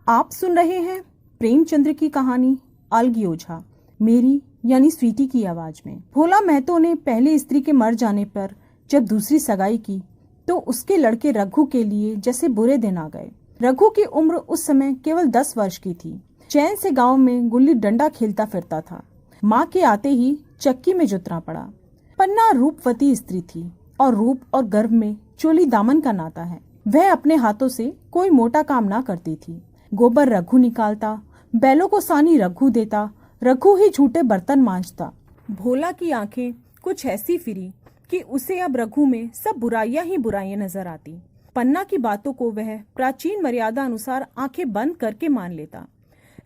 आप सुन रहे हैं प्रेमचंद्र की कहानी अलगी ओझा, मेरी यानी स्वीटी की आवाज में। भोला महतो ने पहले स्त्री के मर जाने पर जब दूसरी सगाई की तो उसके लड़के रघु के लिए जैसे बुरे दिन आ गए। रघु की उम्र उस समय केवल 10 वर्ष की थी। चैन से गांव में गुल्ली डंडा खेलता फिरता था। माँ के आते ही चक्की में जुतना पड़ा। पन्ना रूपवती स्त्री थी और रूप और गर्व में चोली दामन का नाता है। वह अपने हाथों से कोई मोटा काम ना करती थी। गोबर रघु निकालता, बैलों को सानी रघु देता, रघु ही झूठे बर्तन मांजता। भोला की आंखें कुछ ऐसी फिरी कि उसे अब रघु में सब बुराइयां ही बुराइयां नजर आती। पन्ना की बातों को वह प्राचीन मर्यादा अनुसार आंखें बंद करके मान लेता।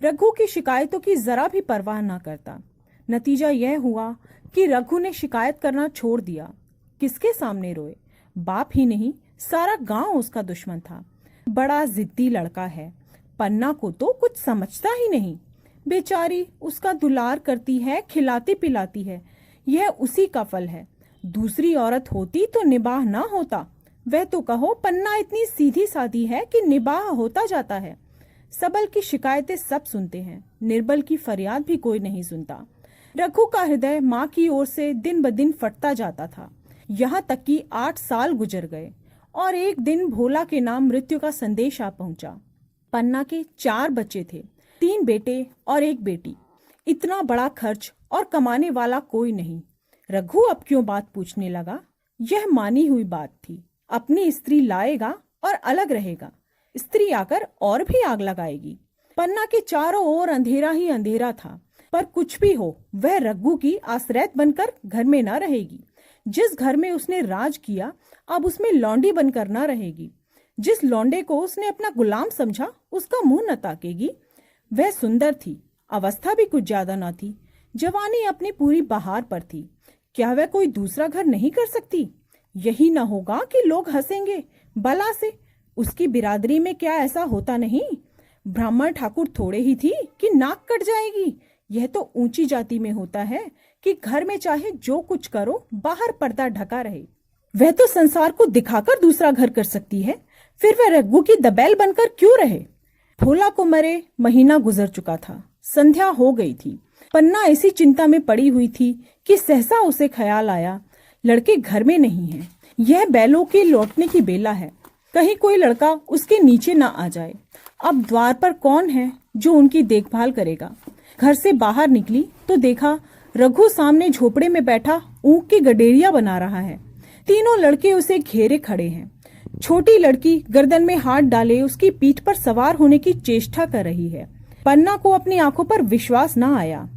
रघु की शिकायतों की जरा भी परवाह न करता। नतीजा यह हुआ कि रघु ने शिकायत करना छोड़ दिया। किसके सामने रोए? बाप ही नहीं, सारा गांव उसका दुश्मन था। बड़ा जिद्दी लड़का है। पन्ना को तो कुछ समझता ही नहीं। बेचारी उसका दुलार करती है, खिलाती पिलाती है। यह उसी का फल है। दूसरी औरत होती तो निबाह ना होता। वह तो कहो पन्ना इतनी सीधी सादी है कि निबाह होता जाता है। सबल की शिकायतें सब सुनते हैं, निर्बल की फरियाद भी कोई नहीं सुनता। रघु का हृदय माँ की ओर से दिन ब दिन फटता जाता था। यहाँ तक कि 8 साल गुजर गए और एक दिन भोला के नाम मृत्यु का संदेश आ पहुंचा। पन्ना के 4 बच्चे थे, 3 बेटे और 1 बेटी। इतना बड़ा खर्च और कमाने वाला कोई नहीं। रघु अब क्यों बात पूछने लगा? यह मानी हुई बात थी। अपनी स्त्री लाएगा और अलग रहेगा। स्त्री आकर और भी आग लगाएगी। पन्ना के चारों ओर अंधेरा ही अंधेरा था। पर कुछ भी हो, वह रघु की आश्रय बनकर घर में न रहेगी। जिस घर में उसने राज किया, अब उसमें लौंडी बनकर न रहेगी। जिस लौंडे को उसने अपना गुलाम समझा, उसका मुंह न ताकेगी। वह सुंदर थी, अवस्था भी कुछ ज्यादा न थी। जवानी अपनी पूरी बहार पर थी। क्या वह कोई दूसरा घर नहीं कर सकती? यही न होगा कि लोग हंसेंगे भला से। उसकी बिरादरी में क्या ऐसा होता नहीं? ब्राह्मण ठाकुर थोड़े ही थी कि नाक कट जाएगी। यह तो ऊंची जाति में होता है कि घर में चाहे जो कुछ करो, बाहर पर्दा ढका रहे। वह तो संसार को दिखाकर दूसरा घर कर सकती है। फिर वह रघु की दबैल बनकर क्यों रहे? भोला को मरे महीना गुजर चुका था। संध्या हो गई थी। पन्ना ऐसी चिंता में पड़ी हुई थी कि सहसा उसे ख्याल आया, लड़के घर में नहीं हैं। यह बैलों के लौटने की बेला है। कहीं कोई लड़का उसके नीचे ना आ जाए। अब द्वार पर कौन है जो उनकी देखभाल करेगा? घर से बाहर निकली तो देखा रघु सामने झोपड़े में बैठा ऊंट की गडेरिया बना रहा है। तीनों लड़के उसे घेरे खड़े हैं। छोटी लड़की गर्दन में हाथ डाले उसकी पीठ पर सवार होने की चेष्टा कर रही है। पन्ना को अपनी आंखों पर विश्वास न आया।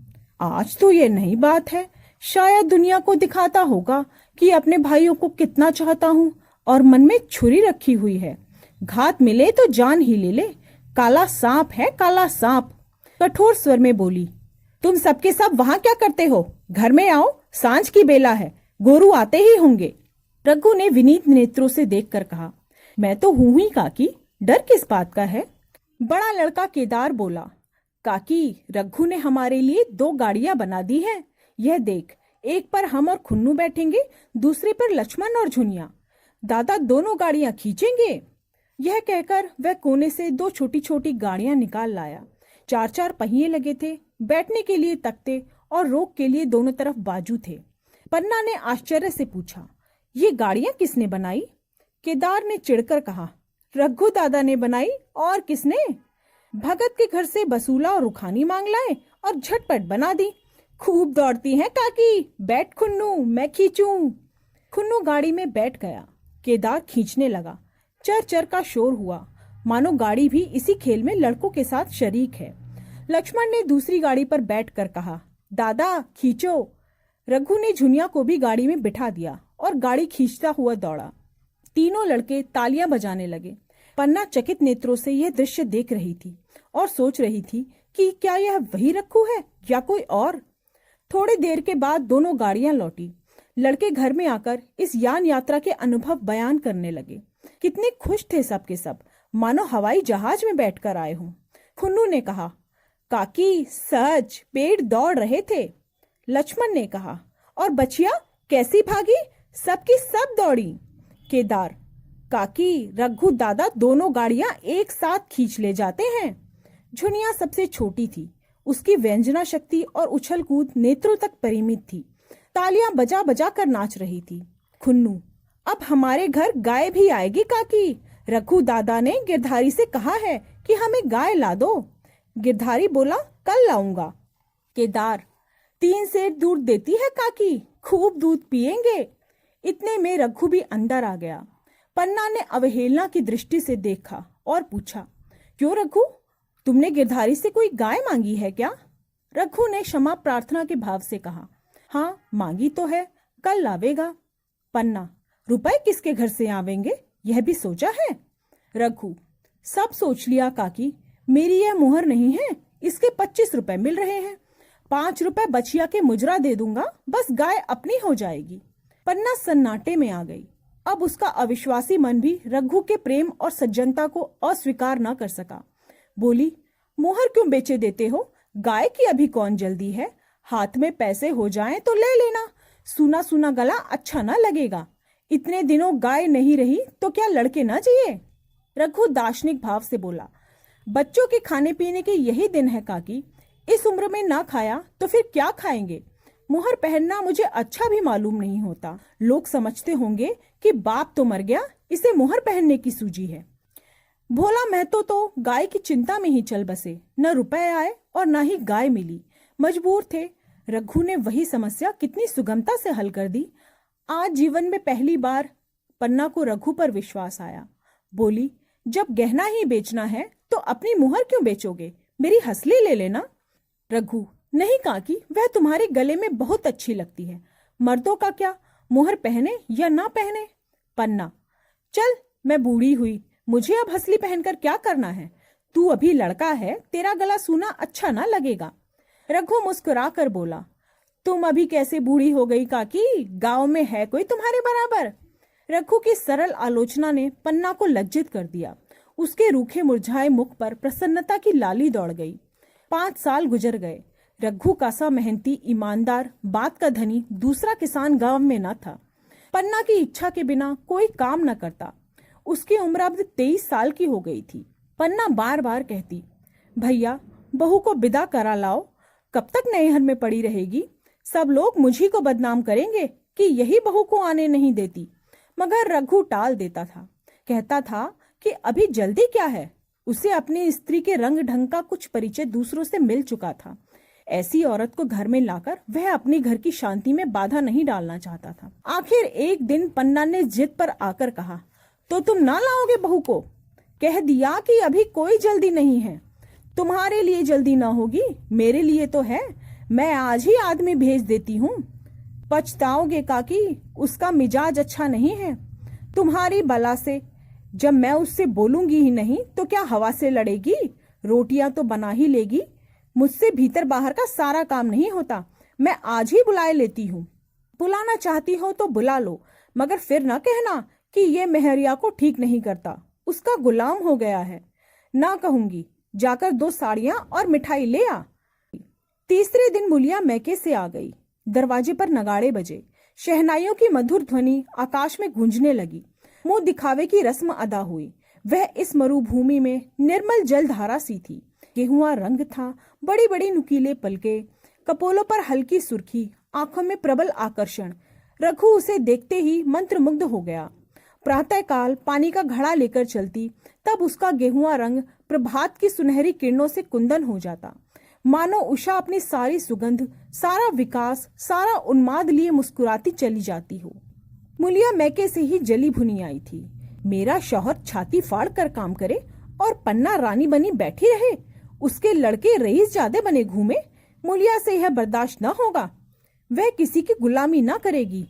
आज तो ये नई बात है। शायद दुनिया को दिखाता होगा कि अपने भाइयों को कितना चाहता हूँ और मन में छुरी रखी हुई है। घात मिले तो जान ही ले ले। काला सांप है, काला सांप। कठोर स्वर में बोली, तुम सबके सब वहां क्या करते हो? घर में आओ, सांझ की बेला है, गोरू आते ही होंगे। रघु ने विनीत नेत्रों से देखकर कहा, मैं तो हूं ही काकी, डर किस बात का है? बड़ा लड़का केदार बोला, काकी, रघु ने हमारे लिए 2 गाड़ियां बना दी हैं। यह देख, एक पर हम और खुन्नू बैठेंगे, दूसरे पर लक्ष्मण और झुनिया। दादा दोनों गाड़ियां खींचेंगे। यह कहकर वह कोने से 2 छोटी छोटी गाड़ियां निकाल लाया। 4-4 पहिए लगे थे, बैठने के लिए तख्ते और रोक के लिए दोनों तरफ बाजू थे। पन्ना ने आश्चर्य से पूछा, ये गाड़ियां किसने बनाई? केदार ने चिढ़कर कहा, रघु दादा ने बनाई, और किसने? भगत के घर से बसूला और रुखानी मांग लाए और झटपट बना दी। खूब दौड़ती हैं काकी, बैठ खुन्नू, मैं खींचूं। खुन्नू गाड़ी में बैठ गया। केदार खींचने लगा। चर चर का शोर हुआ, मानो गाड़ी भी इसी खेल में लड़कों के साथ शरीक है। लक्ष्मण ने दूसरी गाड़ी पर बैठकर कहा, दादा खींचो। रघु ने झुनिया को भी गाड़ी में बिठा दिया और गाड़ी खींचता हुआ दौड़ा। तीनों लड़के तालियां बजाने लगे। पन्ना चकित नेत्रों से यह दृश्य देख रही थी और सोच रही थी कि क्या यह वही रघु है या कोई और। थोड़ी देर के बाद दोनों गाड़ियां लौटी। लड़के घर में आकर इस यान यात्रा के अनुभव बयान करने लगे। कितने खुश थे सब के सब, मानो हवाई जहाज में बैठकर आए हों। खुन्नू ने कहा, काकी सच पेड़ दौड़ रहे थे। लक्ष्मण ने कहा, और बचिया कैसी भागी? सबकी सब दौड़ी। केदार, काकी, रघु दादा दोनों गाड़ियां एक साथ खींच ले जाते हैं। झुनिया सबसे छोटी थी। उसकी व्यंजना शक्ति और उछल कूद नेत्रों तक परिमित थी। तालियां बजा बजा कर नाच रही थी। खुन्नू, अब हमारे घर गाय भी आएगी काकी। रघु दादा ने गिरधारी से कहा है कि हमें गाय ला दो। गिरधारी बोला, कल लाऊंगा। केदार, 3 सेर दूध देती है काकी, खूब दूध पिएंगे। इतने में रघु भी अंदर आ गया। पन्ना ने अवहेलना की दृष्टि से देखा और पूछा, क्यों रघु, तुमने गिरधारी से कोई गाय मांगी है क्या? रघु ने क्षमा प्रार्थना के भाव से कहा, हाँ मांगी तो है, कल लावेगा। पन्ना, रुपए किसके घर से आवेंगे, यह भी सोचा है? रघु, सब सोच लिया काकी, मेरी यह मुहर नहीं है, इसके 25 रुपए मिल रहे हैं। 5 रुपए बचिया के मुजरा दे दूंगा, बस गाय अपनी हो जाएगी। पन्ना सन्नाटे में आ गई। अब उसका अविश्वासी मन भी रघु के प्रेम और सज्जनता को अस्वीकार न कर सका। बोली, मुहर क्यों बेचे देते हो? गाय की अभी कौन जल्दी है, हाथ में पैसे हो जाएं तो ले लेना। सूना सूना गला अच्छा न लगेगा। इतने दिनों गाय नहीं रही तो क्या लड़के न चाहिए? रघु दार्शनिक भाव से बोला, बच्चों के खाने पीने के यही दिन है काकी, इस उम्र में ना खाया तो फिर क्या खाएंगे? मुहर पहनना मुझे अच्छा भी मालूम नहीं होता। लोग समझते होंगे कि बाप तो मर गया, इसे मुहर पहनने की सूझी है। भोला महतो तो गाय की चिंता में ही चल बसे। न रुपए आए और न ही गाय मिली। मजबूर थे। रघु ने वही समस्या कितनी सुगमता से हल कर दी। आज जीवन में पहली बार पन्ना को रघु पर विश्वास आया। बोली, जब गहना ही बेचना है तो अपनी मुहर क्यों बेचोगे, मेरी हंसली ले लेना। रघु, नहीं काकी, वह तुम्हारे गले में बहुत अच्छी लगती है। मर्दों का क्या, मुहर पहने या ना पहने। पन्ना, चल मैं बूढ़ी हुई, मुझे अब हंसली पहनकर क्या करना है? तू अभी लड़का है, तेरा गला सूना अच्छा ना लगेगा। रघु मुस्कुरा कर बोला, तुम अभी कैसे बूढ़ी हो गई काकी, गांव में है कोई तुम्हारे बराबर? रघु की सरल आलोचना ने पन्ना को लज्जित कर दिया। उसके रूखे मुरझाए मुख पर प्रसन्नता की लाली दौड़ गई। 5 साल गुजर गए। रघु का सा मेहनती, ईमानदार, बात का धनी दूसरा किसान गांव में न था। पन्ना की इच्छा के बिना कोई काम न करता। उसकी उम्र अब 23 साल की हो गई थी। पन्ना बार बार कहती, भैया बहू को विदा करा लाओ, कब तक नैहर में पड़ी रहेगी? सब लोग मुझी को बदनाम करेंगे कि यही बहू को आने नहीं देती। मगर रघु टाल देता था। कहता था कि अभी जल्दी क्या है, उसे अपनी स्त्री के रंग ढंग का कुछ परिचय दूसरों से मिल चुका था। ऐसी औरत को घर में लाकर वह अपने घर की शांति में बाधा नहीं डालना चाहता था। आखिर एक दिन पन्ना ने जिद पर आकर कहा, तो तुम ना लाओगे बहू को? कह दिया कि अभी कोई जल्दी नहीं है। तुम्हारे लिए जल्दी ना होगी, मेरे लिए तो है। मैं आज ही आदमी भेज देती हूँ। पछताओगे काकी, उसका मिजाज अच्छा नहीं है। तुम्हारी बला से जब मैं उससे बोलूंगी ही नहीं तो क्या हवा से लड़ेगी? रोटियां तो बना ही लेगी। मुझसे भीतर बाहर का सारा काम नहीं होता। मैं आज ही बुलाए लेती हूँ। बुलाना चाहती हो तो बुला लो, मगर फिर ना कहना कि ये मेहरिया को ठीक नहीं करता, उसका गुलाम हो गया है। ना कहूंगी, जाकर 2 साड़ियां और मिठाई ले आ। तीसरे दिन मुलिया मैके से आ गई। दरवाजे पर नगाड़े बजे। शहनाइयों की मधुर ध्वनि आकाश में गूंजने लगी। मुंह दिखावे की रस्म अदा हुई। वह इस मरुभूमि में निर्मल जलधारा सी थी। गेहुआ रंग था, बड़ी बड़ी नुकीले पलके, कपोलों पर हल्की सुर्खी, आंखों में प्रबल आकर्षण। रघु उसे देखते ही मंत्रमुग्ध हो गया। प्रातःकाल पानी का घड़ा लेकर चलती, तब उसका गेहुआ रंग प्रभात की सुनहरी किरणों से कुंदन हो जाता। मानो उषा अपनी सारी सुगंध, सारा विकास, सारा उन्माद लिए मुस्कुराती चली जाती हो। मुलिया मैके से ही जली भुनी आई थी। मेरा शौहर छाती फाड़ कर काम करे और पन्ना रानी बनी बैठी रहे, उसके लड़के रईस ज्यादा बने घूमे। मुलिया से यह बर्दाश्त न होगा। वह किसी की गुलामी न करेगी।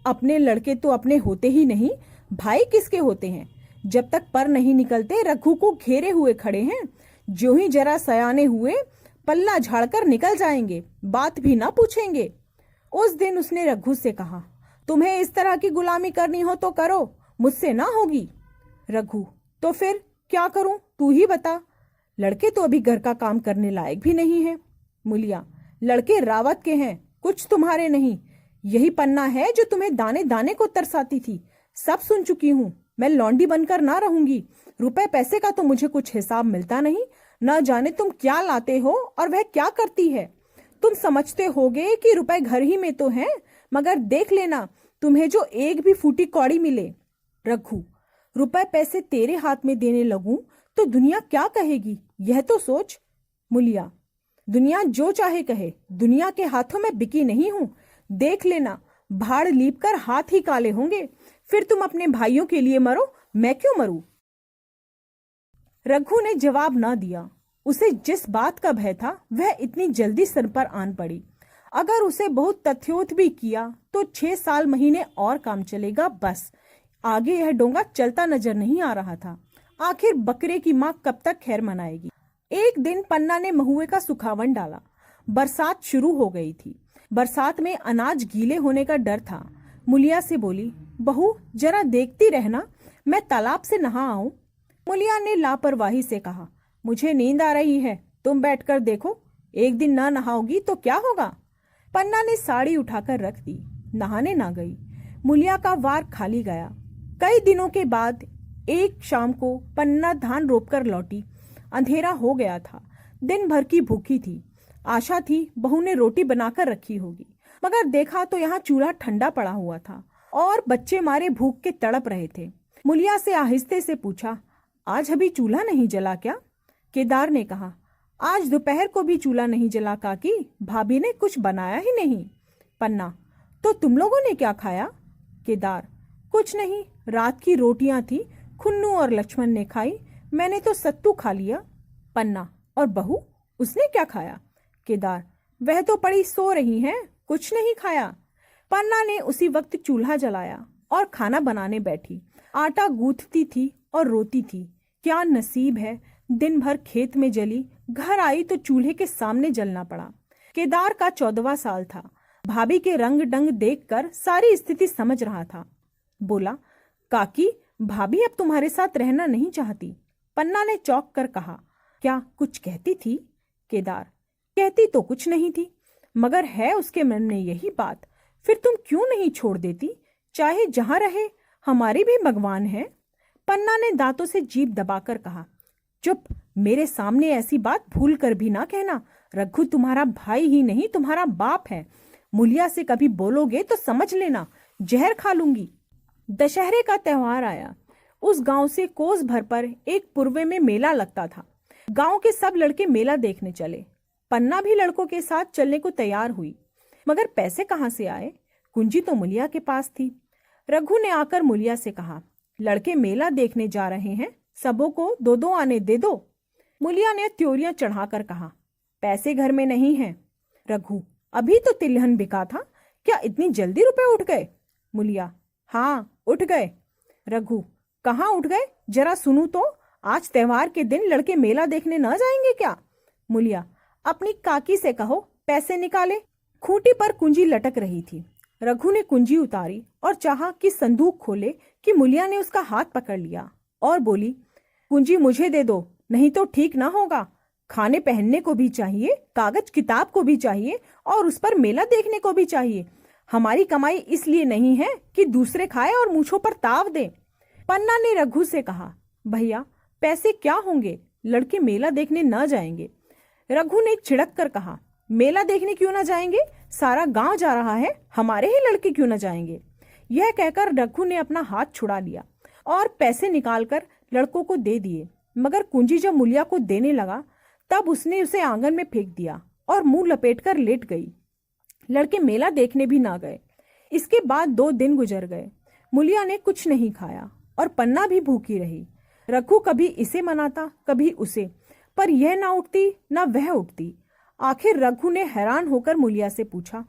अपने लड़के तो अपने होते ही नहीं, भाई किसके होते हैं? जब तक पर नहीं निकलते रघु को घेरे हुए खड़े हैं। जो ही जरा सयाने हुए पल्ला झाड़कर निकल जाएंगे, बात भी ना पूछेंगे। उस दिन उसने रघु से कहा, तुम्हें इस तरह की गुलामी करनी हो तो करो, मुझसे ना होगी। रघु, तो फिर क्या करूं, तू ही बता। लड़के तो अभी घर का काम करने लायक भी नहीं है। मुलिया, लड़के रावत के हैं, कुछ तुम्हारे नहीं। यही पन्ना है जो तुम्हें दाने दाने को तरसाती थी। सब सुन चुकी हूँ। मैं लौंडी बनकर ना रहूंगी। रुपए पैसे का तो मुझे कुछ हिसाब मिलता नहीं, न जाने तुम क्या लाते हो और वह क्या करती है। तुम समझते होगे कि रुपए घर ही में तो हैं, मगर देख लेना तुम्हें जो एक भी फूटी कौड़ी मिले। रघु, रुपए पैसे तेरे हाथ में देने लगूं तो दुनिया क्या कहेगी, यह तो सोच। मुलिया, दुनिया जो चाहे कहे, दुनिया के हाथों में बिकी नहीं हूं। देख लेना भाड़ लीप कर हाथ ही काले होंगे, फिर तुम अपने भाइयों के लिए मरो, मैं क्यों मरूं। रघु ने जवाब न दिया। उसे जिस बात का भय था वह इतनी जल्दी सिर पर आन पड़ी। अगर उसे बहुत तथ्योत भी किया तो 6 साल महीने और काम चलेगा, बस आगे यह डोंगा चलता नजर नहीं आ रहा था। आखिर बकरे की माँ कब तक खैर मनाएगी। एक दिन पन्ना ने महुए का सुखावन डाला। बरसात शुरू हो गई थी। बरसात में अनाज गीले होने का डर था। मुलिया से बोली, बहू जरा देखती रहना, मैं तालाब से नहा आऊं। मुलिया ने लापरवाही से कहा, मुझे नींद आ रही है, तुम बैठकर देखो, एक दिन ना नहाओगी तो क्या होगा। पन्ना ने साड़ी उठाकर रख दी, नहाने ना गई। मुलिया का वार खाली गया। कई दिनों के बाद एक शाम को पन्ना धान रोपकर लौटी। अंधेरा हो गया था। दिन भर की भूखी थी। आशा थी बहू ने रोटी बनाकर रखी होगी, मगर देखा तो यहाँ चूल्हा ठंडा पड़ा हुआ था और बच्चे मारे भूख के तड़प रहे थे। मुलिया से आहिस्ते से पूछा, आज अभी चूल्हा नहीं जला क्या। केदार ने कहा, आज दोपहर को भी चूल्हा नहीं जला काकी, भाभी ने कुछ बनाया ही नहीं। पन्ना, तो तुम लोगों ने क्या खाया। केदार, कुछ नहीं, रात की रोटियां थी, खुन्नू और लक्ष्मण ने खाई, मैंने तो सत्तू खा लिया। पन्ना, और बहू, उसने क्या खाया। केदार, वह तो पड़ी सो रही हैं, कुछ नहीं खाया। पन्ना ने उसी वक्त चूल्हा जलाया और खाना बनाने बैठी। आटा गूंथती थी और रोती थी। क्या नसीब है, दिन भर खेत में जली, घर आई तो चूल्हे के सामने जलना पड़ा। केदार का 14वां साल था। भाभी के रंग डंग देखकर सारी स्थिति समझ रहा था। बोला, काकी, भाभी अब तुम्हारे साथ रहना नहीं चाहती। पन्ना ने चौंक कर कहा, क्या कुछ कहती थी। केदार, कहती तो कुछ नहीं थी, मगर है उसके मन में यही बात, फिर तुम क्यों नहीं छोड़ देती, चाहे जहां रहे, हमारी भी भगवान है। पन्ना ने दांतों से जीभ दबाकर कहा, चुप, मेरे सामने ऐसी बात भूल कर भी ना कहना। रघु तुम्हारा भाई ही नहीं, तुम्हारा बाप है। मुलिया से कभी बोलोगे तो समझ लेना, जहर खा लूंगी। दशहरे का त्योहार आया। उस गांव से कोस भर पर एक पूर्वे में मेला लगता था। गांव के सब लड़के मेला देखने चले। पन्ना भी लड़कों के साथ चलने को तैयार हुई, मगर पैसे कहाँ से आए। कुंजी तो मुलिया के पास थी। रघु ने आकर मुलिया से कहा, लड़के मेला देखने जा रहे हैं, सबों को 2-2 आने दे दो। मुलिया ने त्योरियां चढ़ाकर कहा, पैसे घर में नहीं हैं। रघु, अभी तो तिलहन बिका था, क्या इतनी जल्दी रुपए उठ गए। मुलिया, हाँ उठ गए। रघु, कहाँ उठ गए, जरा सुनू तो, आज त्योहार के दिन लड़के मेला देखने न जाएंगे क्या। मुलिया, अपनी काकी से कहो पैसे निकाले। खूंटी पर कुंजी लटक रही थी। रघु ने कुंजी उतारी और चाहा कि संदूक खोले कि मुलिया ने उसका हाथ पकड़ लिया और बोली, कुंजी मुझे दे दो, नहीं तो ठीक ना होगा। खाने पहनने को भी चाहिए, कागज किताब को भी चाहिए और उस पर मेला देखने को भी चाहिए। हमारी कमाई इसलिए नहीं है कि दूसरे खाए और मूछों पर ताव दे। पन्ना ने रघु से कहा, भैया पैसे क्या होंगे, लड़के मेला देखने न जाएंगे। रघु ने छिड़क कर कहा, मेला देखने क्यों न जाएंगे, सारा गांव जा रहा है, हमारे ही लड़के क्यों न जाएंगे। यह कहकर रघु ने अपना हाथ छुड़ा लिया और पैसे निकालकर लड़कों को दे दिए, मगर कुंजी जब मुलिया को देने लगा तब उसने उसे आंगन में फेंक दिया और मुंह लपेटकर लेट गई। लड़के मेला देखने भी ना गए। इसके बाद 2 दिन गुजर गए। मुलिया ने कुछ नहीं खाया और पन्ना भी भूखी रही। रघु कभी इसे मनाता कभी उसे, पर यह ना उठती ना वह उठती। आखिर रघु ने हैरान होकर मुलिया से पूछा,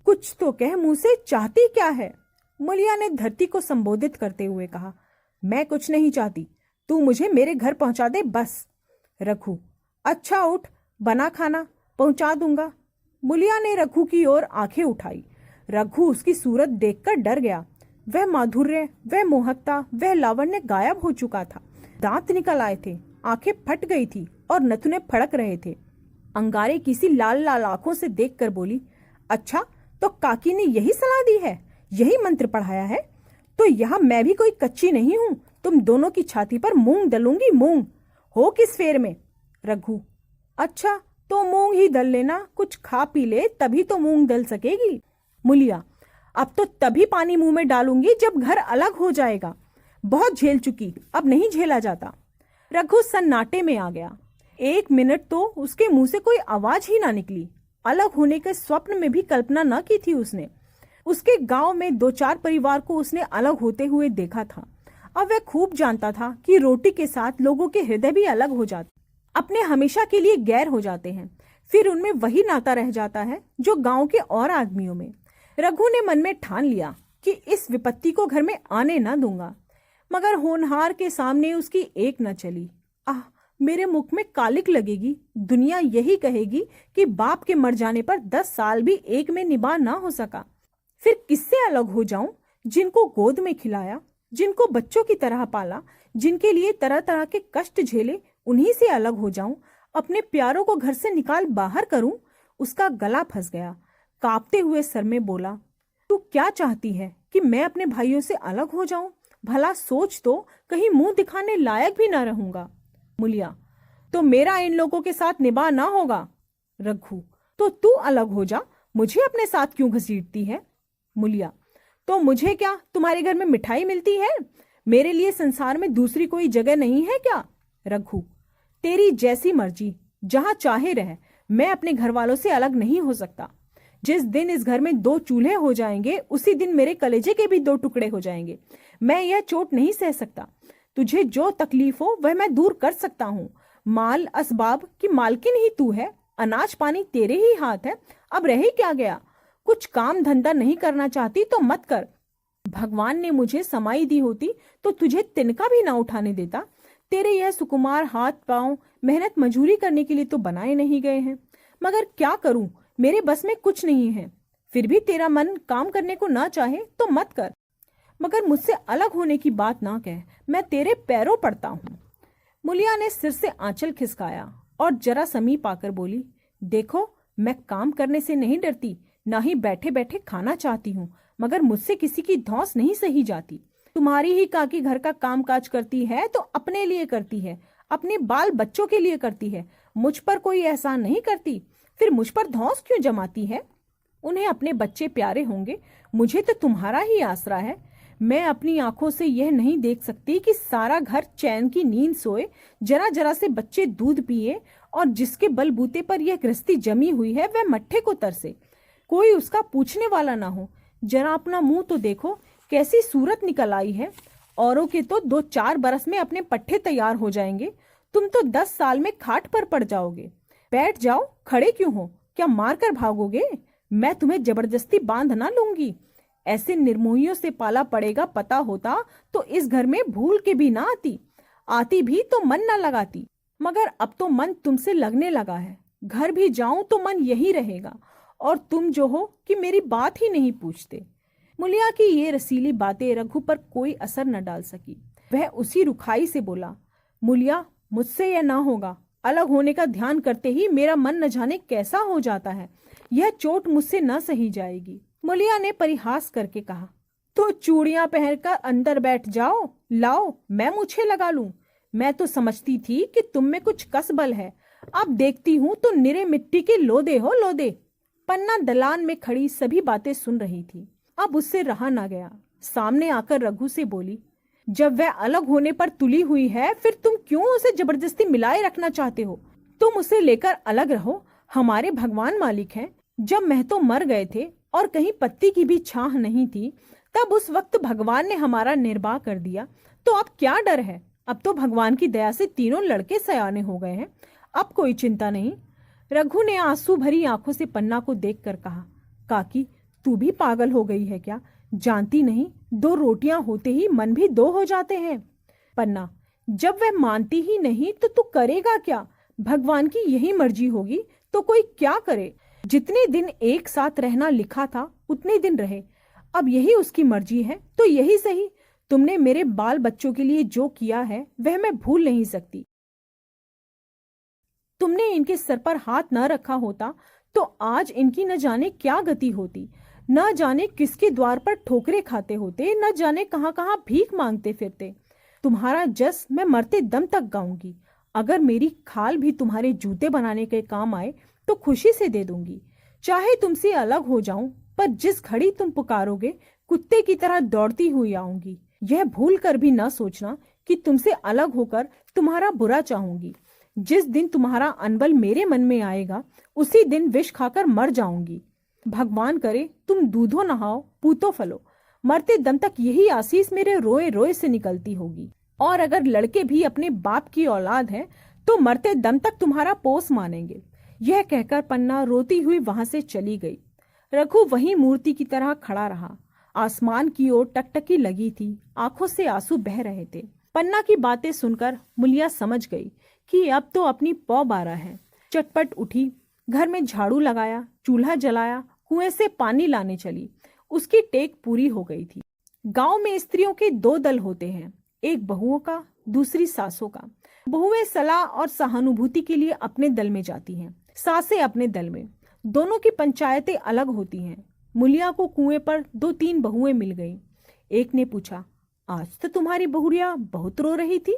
कुछ तो कह, मुंह से चाहती क्या है। मुलिया ने धरती को संबोधित करते हुए कहा, मैं कुछ नहीं चाहती, तू मुझे मेरे घर पहुंचा दे बस। रघु, अच्छा उठ, बना खाना, पहुंचा दूंगा। मुलिया ने रघु की ओर आंखें उठाई। रघु उसकी सूरत देखकर डर गया। वह माधुर्य, वह मोहकता, वह लावण्य गायब हो चुका था। दांत निकल आए थे, आंखें फट गई थी और नथुने फड़क रहे थे। अंगारे किसी लाल लाल आंखों से देखकर बोली, अच्छा तो काकी ने यही सलाह दी है, यही मंत्र पढ़ाया है, तो यहाँ मैं भी कोई कच्ची नहीं हूँ, तुम दोनों की छाती पर मूंग डलूंगी, मूंग। हो किस फेर में। रघु, अच्छा तो मूंग ही दल लेना, कुछ खा पी ले तभी तो मूंग दल सकेगी। मूलिया, अब तो तभी पानी मुंह में डालूंगी जब घर अलग हो जाएगा। बहुत झेल चुकी, अब नहीं झेला जाता। रघु सन्नाटे में आ गया। 1 मिनट तो उसके मुंह से कोई आवाज ही ना निकली। अलग होने के स्वप्न में भी कल्पना न की थी उसने। उसके गांव में 2-4 परिवार को उसने अलग होते हुए देखा था। अब वह खूब जानता था कि रोटी के साथ लोगों के हृदय भी अलग हो जाते, अपने हमेशा के लिए गैर हो जाते हैं। फिर उनमें वही नाता रह जाता है जो गांव के और आदमियों में। रघु ने मन में ठान लिया कि इस विपत्ति को घर में आने न दूंगा, मगर होनहार के सामने उसकी एक न चली। आह, मेरे मुख में कालिक लगेगी। दुनिया यही कहेगी कि बाप के मर जाने पर 10 साल भी एक में निभा ना हो सका। फिर किससे अलग हो जाऊं? जिनको गोद में खिलाया, जिनको बच्चों की तरह पाला, जिनके लिए तरह तरह के कष्ट झेले, उन्हीं से अलग हो जाऊं? अपने प्यारों को घर से निकाल बाहर करूं? उसका गला फंस गया। कांपते हुए सर में बोला, तू क्या चाहती है कि मैं अपने भाइयों से अलग हो जाऊं? भला सोच तो, कहीं मुंह दिखाने लायक भी ना रहूंगा। मूलिया, तो मेरा इन लोगों के साथ निभा ना होगा। रघु, तो तू अलग हो जा, मुझे अपने साथ क्यों घसीटती है? मूलिया, तो मुझे क्या, तुम्हारे घर में मिठाई मिलती है? मेरे लिए संसार में दूसरी कोई जगह नहीं है क्या? रघु, तेरी जैसी मर्जी, जहां चाहे रह, मैं अपने घर वालों से अलग नहीं हो सकता। जिस दिन इस घर में 2 चूल्हे हो जाएंगे, उसी दिन मेरे कलेजे के भी 2 टुकड़े हो जाएंगे। मैं यह चोट नहीं सह सकता। तुझे जो तकलीफ हो वह मैं दूर कर सकता हूँ। माल असबाब की मालकिन ही तू है, अनाज पानी तेरे ही हाथ है। अब रहे क्या गया? कुछ काम धंधा नहीं करना चाहती तो मत कर। भगवान ने मुझे समाई दी होती तो तुझे तिनका भी ना उठाने देता। तेरे यह सुकुमार हाथ पांव मेहनत मजूरी करने के लिए तो बनाए नहीं गए हैं। मगर क्या करूं, मेरे बस में कुछ नहीं है। फिर भी तेरा मन काम करने को ना चाहे तो मत कर, मगर मुझसे अलग होने की बात ना कह, मैं तेरे पैरों पड़ता हूँ। मूलिया ने सिर से आंचल खिसकाया और जरा समीप आकर बोली, देखो, मैं काम करने से नहीं डरती, ना ही बैठे बैठे खाना चाहती हूँ, मगर मुझसे किसी की धौंस नहीं सही जाती। तुम्हारी ही काकी घर का काम काज करती है तो अपने लिए करती है, अपने बाल बच्चों के लिए करती है, मुझ पर कोई एहसान नहीं करती। फिर मुझ पर धौंस क्यों जमाती है? उन्हें अपने बच्चे प्यारे होंगे, मुझे तो तुम्हारा ही आसरा है। मैं अपनी आंखों से यह नहीं देख सकती कि सारा घर चैन की नींद सोए, जरा जरा से बच्चे दूध पिए, और जिसके बलबूते पर यह गृहस्थी जमी हुई है वह मट्ठे को तरसे, कोई उसका पूछने वाला ना हो। जरा अपना मुंह तो देखो, कैसी सूरत निकल आई है। औरों के तो 2-4 बरस में अपने पट्टे तैयार हो जाएंगे, तुम तो 10 साल में खाट पर पड़ जाओगे। बैठ जाओ, खड़े क्यों हो? क्या मार कर भागोगे? मैं तुम्हें जबरदस्ती बांध ना लूंगी। ऐसे निर्मोहियों से पाला पड़ेगा पता होता तो इस घर में भूल के भी ना आती, आती भी तो मन ना लगाती। मगर अब तो मन तुमसे लगने लगा है। घर भी जाऊं तो मन यही रहेगा, और तुम जो हो कि मेरी बात ही नहीं पूछते। मूलिया की ये रसीली बातें रघु पर कोई असर न डाल सकी। वह उसी रुखाई से बोला, मूलिया, मुझसे यह ना होगा। अलग होने का ध्यान करते ही मेरा मन न जाने कैसा हो जाता है। यह चोट मुझसे न सही जाएगी। मूलिया ने परिहास करके कहा, तो चूड़ियां पहनकर अंदर बैठ जाओ, लाओ मैं मूछें लगा लूं। मैं तो समझती थी कि तुम में कुछ कसबल है, अब देखती हूं तो निरे मिट्टी के लोदे हो लोदे। पन्ना दलान में खड़ी सभी बातें सुन रही थी। अब उससे रहा ना गया। सामने आकर रघु से बोली, जब वह अलग होने पर तुली हुई है, फिर तुम क्यों उसे जबरदस्ती मिलाए रखना चाहते हो? तुम उसे लेकर अलग रहो, हमारे भगवान मालिक हैं। जब महतो मर गए थे और कहीं पत्ती की भी छाह नहीं थी, तब उस वक्त भगवान ने हमारा निर्वाह कर दिया, तो अब क्या डर है? अब तो भगवान की दया से तीनों लड़के सयाने हो गए हैं, अब कोई चिंता नहीं। रघु ने आंसू भरी आंखों से पन्ना को देखकर कहा, काकी, तू भी पागल हो गई है क्या? जानती नहीं, 2 रोटियां होते ही मन भी 2 हो जाते हैं। पन्ना, जब वह मानती ही नहीं तो तू करेगा क्या? भगवान की यही मर्जी होगी तो कोई क्या करे। जितने दिन एक साथ रहना लिखा था उतने दिन रहे, अब यही उसकी मर्जी है तो यही सही। तुमने मेरे बाल बच्चों के लिए जो किया है वह मैं भूल नहीं सकती। तुमने इनके सर पर हाथ न रखा होता तो आज इनकी न जाने क्या गति होती, न जाने किसके द्वार पर ठोकरे खाते होते, न जाने कहां कहां भीख मांगते फिरते। तुम्हारा जस मैं मरते दम तक गाऊंगी। अगर मेरी खाल भी तुम्हारे जूते बनाने के काम आए तो खुशी से दे दूंगी। चाहे तुमसे अलग हो जाऊं, पर जिस घड़ी तुम पुकारोगे कुत्ते की तरह दौड़ती हुई आऊंगी। यह भूल कर भी न सोचना कि तुमसे अलग होकर तुम्हारा बुरा चाहूंगी। जिस दिन तुम्हारा अनबल मेरे मन में आएगा उसी दिन विष खाकर मर जाऊंगी। भगवान करे तुम दूधो नहाओ पूतो फलो। मरते दम तक यही आशीष मेरे रोए रोए से निकलती होगी। और अगर लड़के भी अपने बाप की औलाद हैं तो मरते दम तक तुम्हारा पोस मानेंगे। यह कहकर पन्ना रोती हुई वहां से चली गई। रघु वहीं मूर्ति की तरह खड़ा रहा। आसमान की ओर टकटकी लगी थी, आंखों से आंसू बह रहे थे। पन्ना की बातें सुनकर मुलिया समझ गई कि अब तो अपनी पौ बारा है। चटपट उठी, घर में झाड़ू लगाया, चूल्हा जलाया, कुएं से पानी लाने चली। उसकी टेक पूरी हो गई थी। गांव में स्त्रियों के दो दल होते हैं, एक बहुओं का, दूसरी सासों का। बहुएं सलाह और सहानुभूति के लिए अपने दल में जाती हैं, सासें अपने दल में। दोनों की पंचायतें अलग होती हैं। मुलिया को कुएं पर 2-3 बहुएं मिल गईं। एक ने पूछा, आज तो तुम्हारी बहुरिया बहुत रो रही थी।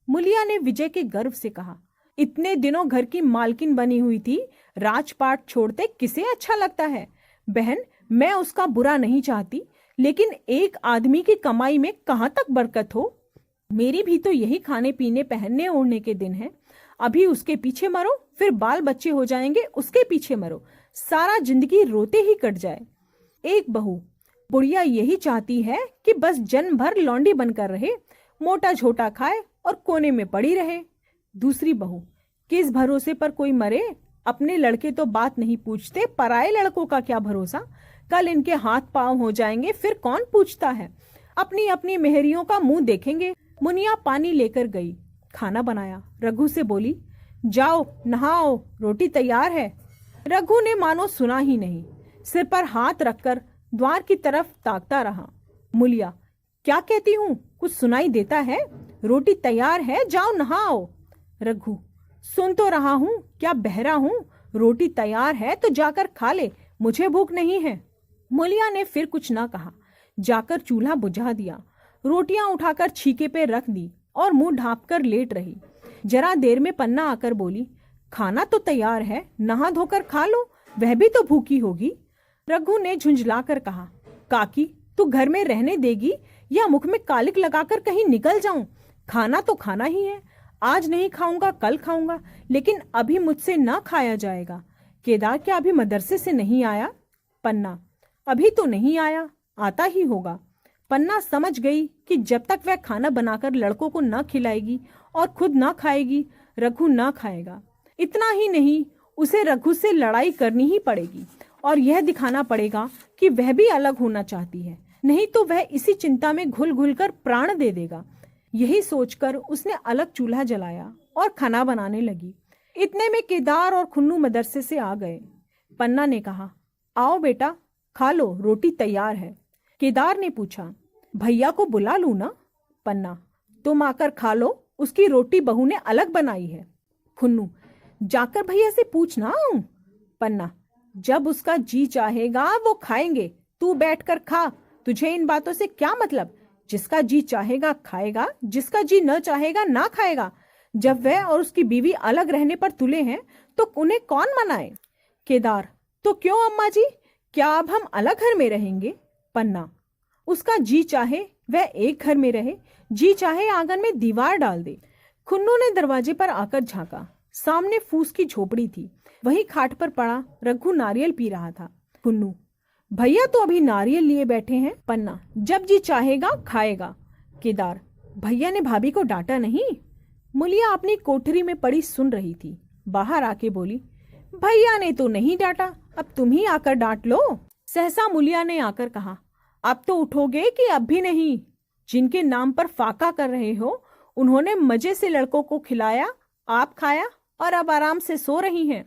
मुलिया ने विजय के गर्व से कहा, इतने दिनों घर की मालकिन बनी हुई थी, राजपाट छोड़ते किसे अच्छा लगता है। बहन, मैं उसका बुरा नहीं चाहती, लेकिन एक आदमी की कमाई में कहाँ तक बरकत हो। मेरी भी तो यही खाने पीने पहनने ओढ़ने के दिन है। अभी उसके पीछे मरो, फिर बाल बच्चे हो जाएंगे, उसके पीछे मरो, सारा जिंदगी रोते ही कट जाए। एक बहू, बुढ़िया यही चाहती है कि बस जन्म भर लौंडी बनकर रहे, मोटा झोटा खाए और कोने में पड़ी रहे। दूसरी बहू, किस भरोसे पर कोई मरे। अपने लड़के तो बात नहीं पूछते, पराये लड़कों का क्या भरोसा। कल इनके हाथ पांव हो जाएंगे, फिर कौन पूछता है। अपनी अपनी मेहरियों का मुंह देखेंगे। मुनिया पानी लेकर गई, खाना बनाया। रघु से बोली, जाओ नहाओ, रोटी तैयार है। रघु ने मानो सुना ही नहीं, सिर पर हाथ रखकर द्वार की तरफ ताकता रहा। मुलिया, क्या कहती हूँ, कुछ सुनाई देता है। रोटी तैयार है, जाओ नहाओ। रघु, सुन तो रहा हूँ, क्या बहरा हूँ। रोटी तैयार है तो जाकर खा ले, मुझे भूख नहीं है। मुलिया ने फिर कुछ ना कहा, जाकर चूल्हा बुझा दिया। रोटियां उठाकर छीके पे रख दी और मुंह ढांपकर लेट रही। जरा देर में पन्ना आकर बोली, खाना तो तैयार है, नहा धोकर खा लो, वह भी तो भूखी होगी। रघु ने झुंझलाकर कहा, काकी तू घर में रहने देगी या मुख में कालिक लगाकर कहीं निकल जाऊं। खाना तो खाना ही है, आज नहीं खाऊंगा कल खाऊंगा, लेकिन अभी मुझसे ना खाया जाएगा। केदार क्या अभी मदरसे से नहीं आया। पन्ना, अभी तो नहीं आया, आता ही होगा। पन्ना समझ गई कि जब तक वह खाना बनाकर लड़कों को न खिलाएगी और खुद न खाएगी, रघु न खाएगा। इतना ही नहीं, उसे रघु से लड़ाई करनी ही पड़ेगी और यह दिखाना पड़ेगा कि वह भी अलग होना चाहती है, नहीं तो वह इसी चिंता में घुल घुल कर प्राण दे देगा। यही सोचकर उसने अलग चूल्हा जलाया और खाना बनाने लगी। इतने में केदार और खुन्नू मदरसे से आ गए। पन्ना ने कहा, आओ बेटा खा लो, रोटी तैयार है। केदार ने पूछा, भैया को बुला लूं ना। पन्ना, तुम आकर खा लो, उसकी रोटी बहू ने अलग बनाई है। खुन्नू, जाकर भैया से पूछना। पन्ना, जब उसका जी चाहेगा वो खाएंगे, तू बैठकर खा, तुझे इन बातों से क्या मतलब। जिसका जी चाहेगा खाएगा, जिसका जी न चाहेगा ना खाएगा। जब वह और उसकी बीवी अलग रहने पर तुले हैं तो उन्हें कौन मनाए। केदार, तो क्यों अम्मा जी, क्या अब हम अलग घर में रहेंगे। पन्ना, उसका जी चाहे वह एक घर में रहे, जी चाहे आंगन में दीवार डाल दे। खुन्नू ने दरवाजे पर आकर झांका। सामने फूस की झोपड़ी थी, वहीं खाट पर पड़ा रघु नारियल पी रहा था। खुन्नू, भैया तो अभी नारियल लिए बैठे हैं। पन्ना, जब जी चाहेगा खाएगा। केदार, भैया ने भाभी को डांटा नहीं। मुलिया अपनी कोठरी में पड़ी सुन रही थी, बाहर आके बोली, भैया ने तो नहीं डांटा, अब तुम ही आकर डांट लो। सहसा मुलिया ने आकर कहा, अब तो उठोगे कि अब भी नहीं। जिनके नाम पर फाका कर रहे हो, उन्होंने मजे से लड़कों को खिलाया, आप खाया और अब आराम से सो रही हैं।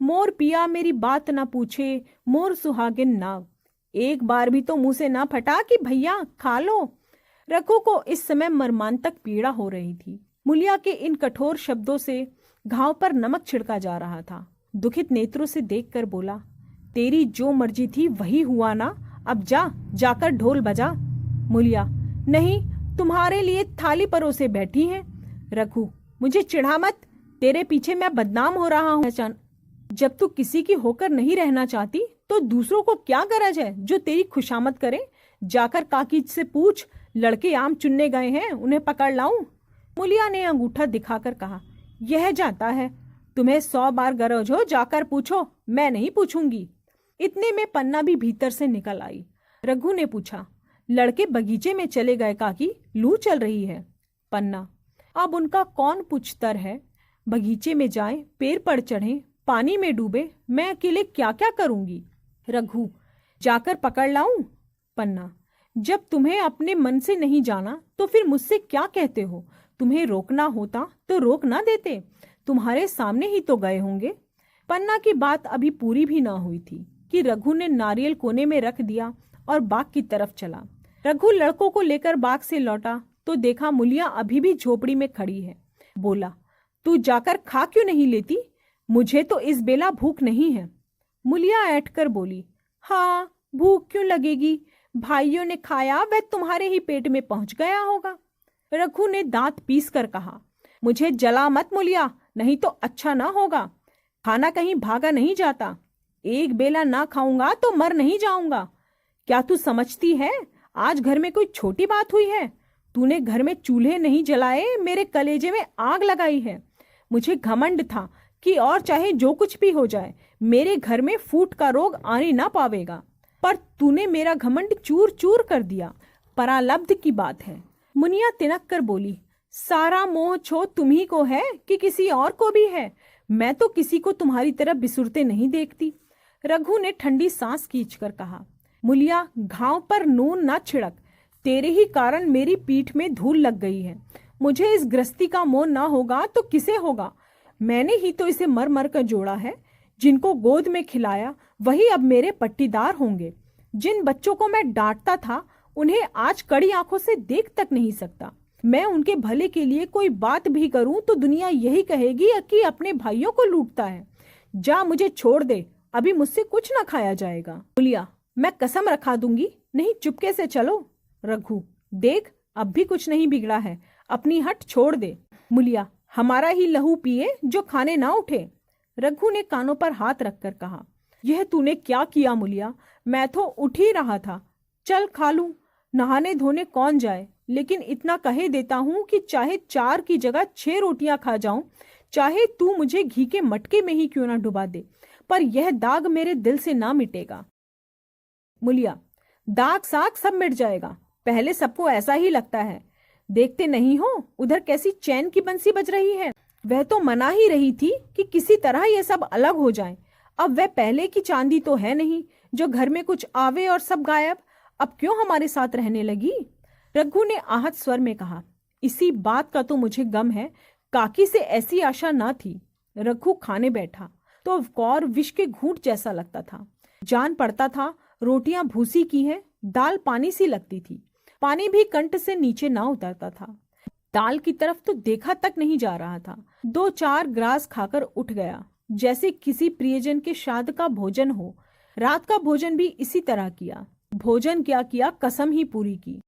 मोर पिया मेरी बात ना पूछे, मोर सुहागिन नाव। एक बार भी तो मुंह से ना फटा कि भैया खा लो। रघु को इस समय मर्मांतक पीड़ा हो रही थी। मुलिया के इन कठोर शब्दों से घाव पर नमक छिड़का जा रहा था। दुखित नेत्रों से देखकर बोला, तेरी जो मर्जी थी वही हुआ ना, अब जाकर ढोल बजा। मुलिया, नहीं, तुम्हारे लिए थाली परोसे बैठी हैं। रघु, मुझे चिढ़ा मत, तेरे पीछे मैं बदनाम हो रहा हूँ। जब तू किसी की होकर नहीं रहना चाहती तो दूसरों को क्या गरज है जो तेरी खुशामद करे। जाकर काकी से पूछ, लड़के आम चुनने गए हैं, उन्हें पकड़ लाऊं। मुलिया ने अंगूठा दिखाकर कहा, यह जाता है, तुम्हें 100 बार गरज हो जाकर पूछो, मैं नहीं पूछूंगी। इतने में पन्ना भी भीतर से निकल आई। रघु ने पूछा, लड़के बगीचे में चले गए काकी, लू चल रही है। पन्ना, अब उनका कौन पूछतर है। बगीचे में जाएं, पेड़ पर चढ़ें, पानी में डूबे, मैं अकेले क्या क्या करूंगी। रघु, जाकर पकड़ लाऊं। पन्ना, जब तुम्हें अपने मन से नहीं जाना तो फिर मुझसे क्या कहते हो। तुम्हें रोकना होता तो रोक ना देते, तुम्हारे सामने ही तो गए होंगे। पन्ना की बात अभी पूरी भी ना हुई थी कि रघु ने नारियल कोने में रख दिया और बाग की तरफ चला। रघु लड़कों को लेकर बाग से लौटा तो देखा मुलिया अभी भी झोपड़ी में खड़ी है। बोला, तू जाकर खा क्यों नहीं लेती, मुझे तो इस बेला भूख नहीं है। मुलिया ऐंठकर बोली, हाँ भूख क्यों लगेगी, भाइयों ने खाया, वह तुम्हारे ही पेट में पहुंच गया होगा। रघु ने दांत पीस कर कहा, मुझे जला मत मुलिया, नहीं तो अच्छा ना होगा। खाना कहीं भागा नहीं जाता, एक बेला ना खाऊंगा तो मर नहीं जाऊंगा। क्या तू समझती है आज घर में कोई छोटी बात हुई है। तूने घर में चूल्हे नहीं जलाए, मेरे कलेजे में आग लगाई है। मुझे घमंड था कि और चाहे जो कुछ भी हो जाए मेरे घर में फूट का रोग आने ना पावेगा, पर तूने मेरा घमंड चूर चूर कर दिया। परालब्ध की बात है। मुनिया तिनक कर बोली, सारा मोह छो तुम्ही को है कि किसी और को भी है, मैं तो किसी को तुम्हारी तरफ बिसुरते नहीं देखती। रघु ने ठंडी सांस खींचकर कहा, मुलिया घाव पर नून ना छिड़क, तेरे ही कारण मेरी पीठ में धूल लग गई है। मुझे इस गृहस्थी का मोह ना होगा तो किसे होगा। मैंने ही तो इसे मर मर कर जोड़ा है। जिनको गोद में खिलाया वही अब मेरे पट्टीदार होंगे। जिन बच्चों को मैं डांटता था उन्हें आज कड़ी आंखों से देख तक नहीं सकता। मैं उनके भले के लिए कोई बात भी करूं तो दुनिया यही कहेगी कि अपने भाइयों को लूटता है। जा मुझे छोड़ दे, अभी मुझसे कुछ ना खाया जाएगा। मुलिया, मैं कसम रखा दूंगी, नहीं चुपके से चलो। रघु, देख अब भी कुछ नहीं बिगड़ा है, अपनी हट छोड़ दे। मुलिया, हमारा ही लहू पिए जो खाने ना उठे। रघु ने कानों पर हाथ रखकर कहा, यह तूने क्या किया मुलिया, मैं तो उठ ही रहा था। चल खा लूं, नहाने धोने कौन जाए, लेकिन इतना कहे देता हूं कि चाहे 4 की जगह 6 रोटियां खा जाऊं, चाहे तू मुझे घी के मटके में ही क्यों ना डुबा दे, पर यह दाग मेरे दिल से ना मिटेगा। मुलिया, दाग साग सब मिट जाएगा, पहले सबको ऐसा ही लगता है। देखते नहीं हो उधर कैसी चैन की बंसी बज रही है। वह तो मना ही रही थी कि किसी तरह ये सब अलग हो जाएं। अब वह पहले की चांदी तो है नहीं जो घर में कुछ आवे और सब गायब। अब क्यों हमारे साथ रहने लगी। रघु ने आहत स्वर में कहा, इसी बात का तो मुझे गम है, काकी से ऐसी आशा ना थी। रघु खाने बैठा तो कौर विष के घूंट जैसा लगता था। जान पड़ता था रोटियां भूसी की है, दाल पानी सी लगती थी, पानी भी कंठ से नीचे ना उतरता था। दाल की तरफ तो देखा तक नहीं जा रहा था। 2-4 ग्रास खाकर उठ गया जैसे किसी प्रियजन के श्राद्ध का भोजन हो। रात का भोजन भी इसी तरह किया। भोजन क्या किया, कसम ही पूरी की।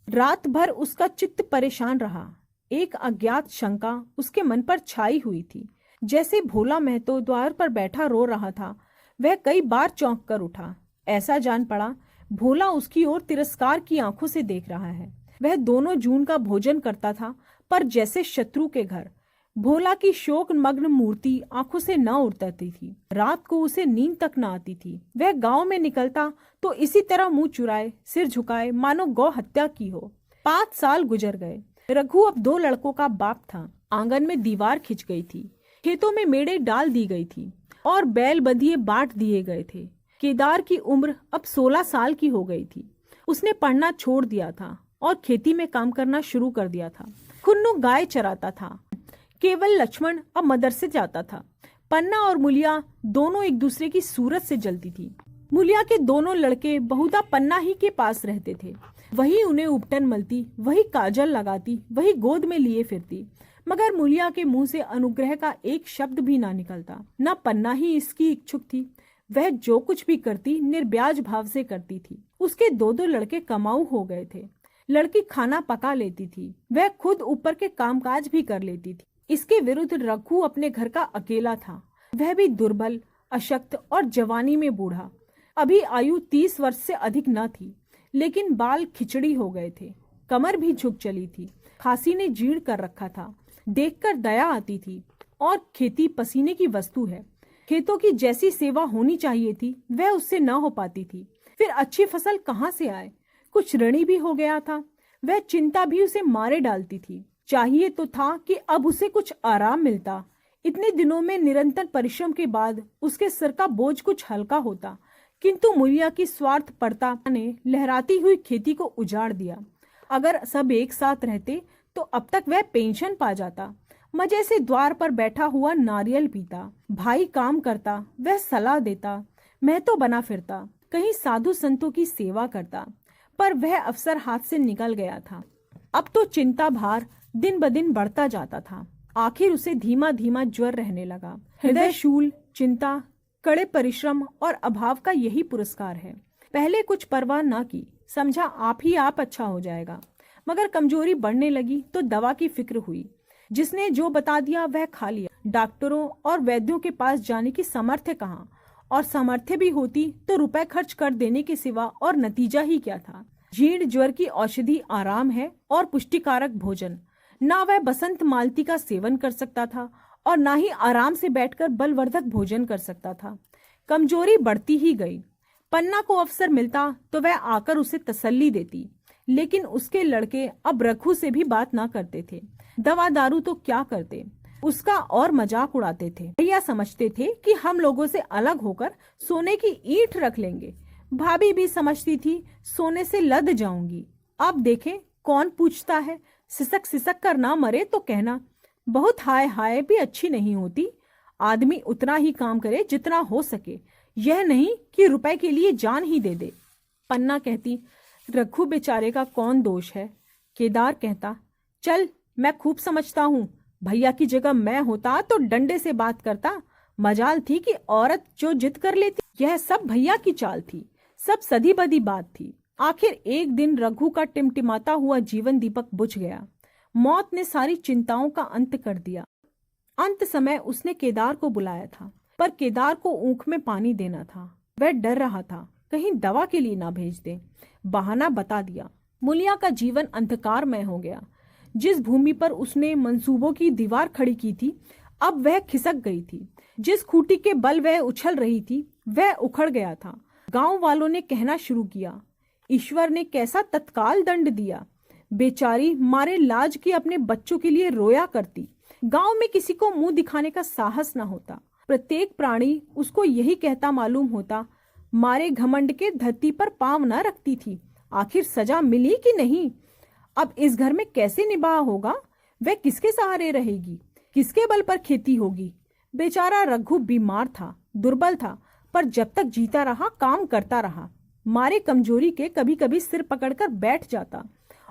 रात भर उसका चित्त परेशान रहा। एक अज्ञात शंका उसके मन पर छाई हुई थी, जैसे भोला महतो द्वार पर बैठा रो रहा था। वह कई बार चौंक कर उठा। ऐसा जान पड़ा भोला उसकी ओर तिरस्कार की आंखों से देख रहा है। वह दोनों जून का भोजन करता था, पर जैसे शत्रु के घर। भोला की शोक मग्न मूर्ति आंखों से न उतरती थी। रात को उसे नींद तक न आती थी। वह गांव में निकलता तो इसी तरह मुंह चुराए, सिर झुकाए, मानो गौ हत्या की हो। 5 साल गुजर गए। रघु अब 2 लड़कों का बाप था। आंगन में दीवार खिंच गई थी, खेतों में मेड़े डाल दी गई थी और बैल बंधिए बांट दिए गए थे। केदार की उम्र अब 16 साल की हो गई थी। उसने पढ़ना छोड़ दिया था और खेती में काम करना शुरू कर दिया था। खुन्नू गाय चराता था। केवल लक्ष्मण अब मदरसे जाता था। पन्ना और मुलिया दोनों एक दूसरे की सूरत से जलती थी। मुलिया के दोनों लड़के बहुधा पन्ना ही के पास रहते थे। वही उन्हें उपटन मलती, वही काजल लगाती, वही गोद में लिए फिरती, मगर मुलिया के मुंह से अनुग्रह का एक शब्द भी ना निकलता। न पन्ना ही इसकी इच्छुक थी। वह जो कुछ भी करती निर्ब्याज भाव से करती थी। उसके 2 लड़के कमाऊ हो गए थे। लड़की खाना पका लेती थी। वह खुद ऊपर के कामकाज भी कर लेती थी। इसके विरुद्ध रघु अपने घर का अकेला था, वह भी दुर्बल, अशक्त और जवानी में बूढ़ा। अभी आयु 30 वर्ष से अधिक न थी, लेकिन बाल खिचड़ी हो गए थे, कमर भी झुक चली थी, खांसी ने जीर्ण कर रखा था। देखकर दया आती थी। और खेती पसीने की वस्तु है, खेतों की जैसी सेवा होनी चाहिए थी वह उससे न हो पाती थी। फिर अच्छी फसल कहाँ से आए? कुछ ऋणी भी हो गया था। वह चिंता भी उसे मारे डालती थी। चाहिए तो था कि अब उसे कुछ आराम मिलता। इतने दिनों में निरंतर परिश्रम के बाद उसके सिर का बोझ कुछ हल्का होता, किंतु मूलिया की स्वार्थपरता ने लहराती हुई खेती को उजाड़ दिया। अगर सब एक साथ रहते तो अब तक वह पेंशन पा जाता। मजे से द्वार पर बैठा हुआ नारियल पीता, भाई काम करता, वह सलाह देता, मैं तो बना फिरता, कहीं साधु संतों की सेवा करता। पर वह अवसर हाथ से निकल गया था। अब तो चिंता भार दिन ब दिन बढ़ता जाता था। आखिर उसे धीमा धीमा ज्वर रहने लगा। हृदय शूल, चिंता, कड़े परिश्रम और अभाव का यही पुरस्कार है। पहले कुछ परवाह न की, समझा आप अच्छा हो जाएगा। मगर कमजोरी बढ़ने लगी तो दवा की फिक्र हुई। जिसने जो बता दिया वह खा लिया। डॉक्टरों और वैद्यों के पास जाने की सामर्थ्य कहाँ, और सामर्थ्य भी होती तो रुपए खर्च कर देने के सिवा और नतीजा ही क्या था। जीर्ण ज्वर की औषधि आराम है और पुष्टिकारक भोजन। ना वह बसंत मालती का सेवन कर सकता था और ना ही आराम से बैठकर बलवर्धक भोजन कर सकता था। कमजोरी बढ़ती ही गई। पन्ना को अवसर मिलता तो वह आकर उसे तसल्ली देती, लेकिन उसके लड़के अब रघु से भी बात ना करते थे। दवा दारू तो क्या करते, उसका और मजाक उड़ाते थे। भैया समझते थे कि हम लोगों से अलग होकर सोने की ईंट रख लेंगे। भाभी भी समझती थी सोने से लद जाऊंगी। अब देखें कौन पूछता है। सिसक सिसक कर ना मरे तो कहना। बहुत हाय हाय भी अच्छी नहीं होती। आदमी उतना ही काम करे जितना हो सके, यह नहीं कि रुपए के लिए जान ही दे दे। पन्ना कहती, रघु बेचारे का कौन दोष है। केदार कहता, चल मैं खूब समझता हूँ, भैया की जगह मैं होता तो डंडे से बात करता। मजाल थी कि औरत जो जिद कर लेती। यह सब भैया की चाल थी, सब सदी बदी बात थी। आखिर एक दिन रघु का टिमटिमाता हुआ जीवन दीपक बुझ गया। मौत ने सारी चिंताओं का अंत कर दिया। अंत समय उसने केदार को बुलाया था, पर केदार को ऊख में पानी देना था। वह डर रहा था कहीं दवा के लिए ना भेज दे। बहाना बता दिया। मूलिया का जीवन अंधकारमय हो गया। जिस भूमि पर उसने मंसूबों की दीवार खड़ी की थी, अब वह खिसक गई थी। जिस खूंटी के बल वह उछल रही थी, वह उखड़ गया था। गांव वालों ने कहना शुरू किया, ईश्वर ने कैसा तत्काल दंड दिया। बेचारी मारे लाज के अपने बच्चों के लिए रोया करती। गांव में किसी को मुंह दिखाने का साहस न होता। प्रत्येक प्राणी उसको यही कहता मालूम होता, मारे घमंड के धरती पर पांव न रखती थी। आखिर सजा मिली कि नहीं? अब इस घर में कैसे निभाव होगा? वह किसके सहारे रहेगी? किसके बल पर खेती होगी? बेचारा रघु बीमार था, दुर्बल था, पर जब तक जीता रहा काम करता रहा। मारे कमजोरी के कभी कभी सिर पकड़कर बैठ जाता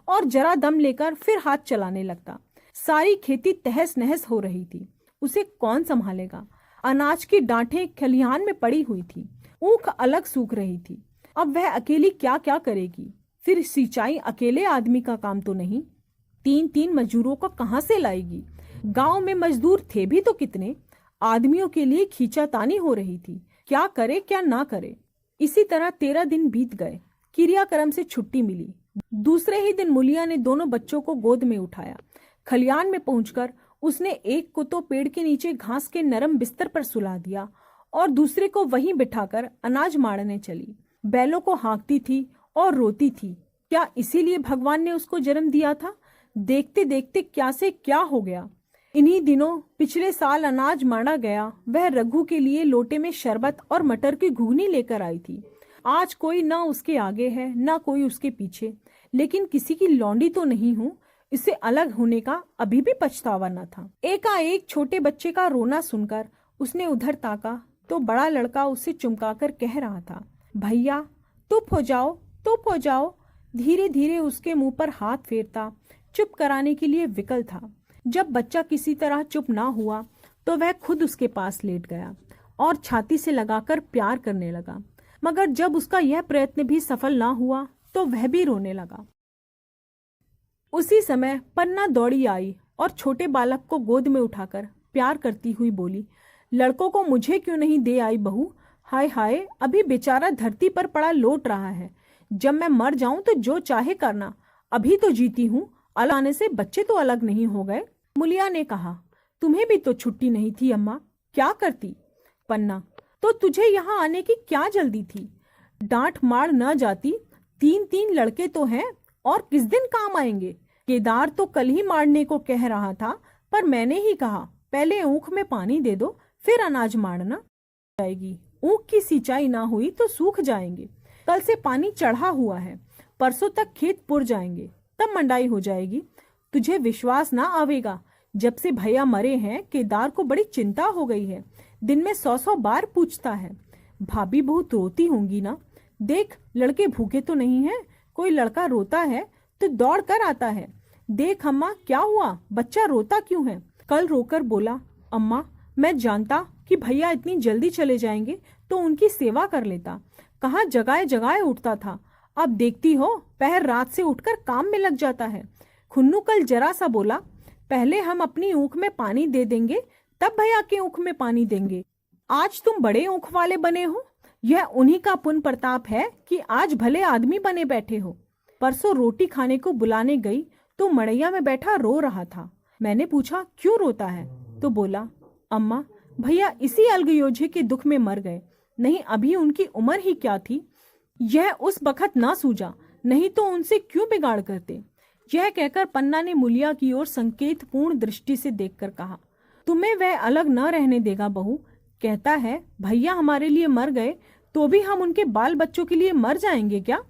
और जरा दम लेकर फिर हाथ चलाने लगता। सारी खेती तहस नहस हो रही थी। उसे कौन संभालेगा? अनाज की डांठें खलिहान में पड़ी हुई थी। ऊख अलग सूख रही थी। अब वह अकेली क्या क्या करेगी? फिर सिंचाई अकेले आदमी का काम तो नहीं। 3-3 मजदूरों को कहाँ से लाएगी? गांव में मजदूर थे भी तो कितने। आदमियों के लिए खींचातानी हो रही थी, क्या करे क्या ना करे। इसी तरह 13 दिन बीत गए। क्रियाक्रम से छुट्टी मिली। दूसरे ही दिन मूलिया ने दोनों बच्चों को गोद में उठाया। खलियान में पहुंचकर उसने एक को तो पेड़ के नीचे घास के नरम बिस्तर पर सुला दिया और दूसरे को वहीं बिठाकर अनाज मारने चली। बैलों को हाँकती थी और रोती थी। क्या इसीलिए भगवान ने उसको जन्म दिया था? देखते देखते क्या से क्या हो गया। इन्हीं दिनों पिछले साल अनाज मारा गया। वह रघु के लिए लोटे में शरबत और मटर की घुगनी लेकर आई थी। आज कोई ना उसके आगे है ना कोई उसके पीछे, लेकिन किसी की लौंडी तो नहीं हूँ। इससे अलग होने का अभी भी पछतावा न था। एकाएक छोटे बच्चे का रोना सुनकर उसने उधर ताका तो बड़ा लड़का उसे चुमकाकर कह रहा था, भैया चुप हो जाओ, चुप हो जाओ। धीरे धीरे उसके मुंह पर हाथ फेरता, चुप कराने के लिए विकल था। जब बच्चा किसी तरह चुप ना हुआ तो वह खुद उसके पास लेट गया और छाती से लगाकर प्यार करने लगा। मगर जब उसका यह प्रयत्न भी सफल ना हुआ तो वह भी रोने लगा। उसी समय पन्ना दौड़ी आई और छोटे बालक को गोद में उठाकर प्यार करती हुई बोली, लड़कों को मुझे क्यों नहीं दे आई बहू? हाय हाय, अभी बेचारा धरती पर पड़ा लौट रहा है। जब मैं मर जाऊं तो जो चाहे करना, अभी तो जीती हूँ, अलग आने से बच्चे तो अलग नहीं हो गए। मुलिया ने कहा, तुम्हें भी तो छुट्टी नहीं थी अम्मा, क्या करती? पन्ना, तो तुझे यहाँ आने की क्या जल्दी थी? डांट मार न जाती, 3 लड़के तो हैं और किस दिन काम आएंगे? केदार तो कल ही मारने को कह रहा था, पर मैंने ही कहा पहले ऊख में पानी दे दो, फिर अनाज मारना जाएगी। ऊख की सिंचाई ना हुई तो सूख जाएंगे। कल से पानी चढ़ा हुआ है, परसों तक खेत पुर जाएंगे, तब मंडाई हो जाएगी। तुझे विश्वास ना आवेगा, जब से भैया मरे हैं केदार को बड़ी चिंता हो गई है। दिन में 100 बार पूछता है। भाभी बहुत रोती होंगी ना? देख, लड़के भूखे तो नहीं है, कोई लड़का रोता है तो दौड़ कर आता है। देख अम्मा, क्या हुआ, बच्चा रोता क्यों है? कल रोकर बोला, अम्मा मैं जानता कि भैया इतनी जल्दी चले जाएंगे तो उनकी सेवा कर लेता। कहाँ जगाए जगाए उठता था, अब देखती हो पहर रात से उठकर काम में लग जाता है। खुन्नू कल जरा सा बोला, पहले हम अपनी ऊख में पानी दे देंगे, तब भैया के ऊख में पानी देंगे। आज तुम बड़े ऊख वाले बने हो, यह उन्हीं का पुण्य प्रताप है कि आज भले आदमी बने बैठे हो। परसों रोटी खाने को बुलाने गई तो मड़ैया में बैठा रो रहा था। मैंने पूछा क्यों रोता है, तो बोला, अम्मा भैया इसी अलगयोझे के दुख में मर गए, नहीं अभी उनकी उम्र ही क्या थी। यह उस बखत ना सूझा, नहीं तो उनसे क्यों बिगाड़ करते। यह कहकर पन्ना ने मुलिया की ओर संकेतपूर्ण दृष्टि से देखकर कहा, तुम्हें वह अलग न रहने देगा बहू। कहता है भैया हमारे लिए मर गए तो भी हम उनके बाल बच्चों के लिए मर जाएंगे क्या?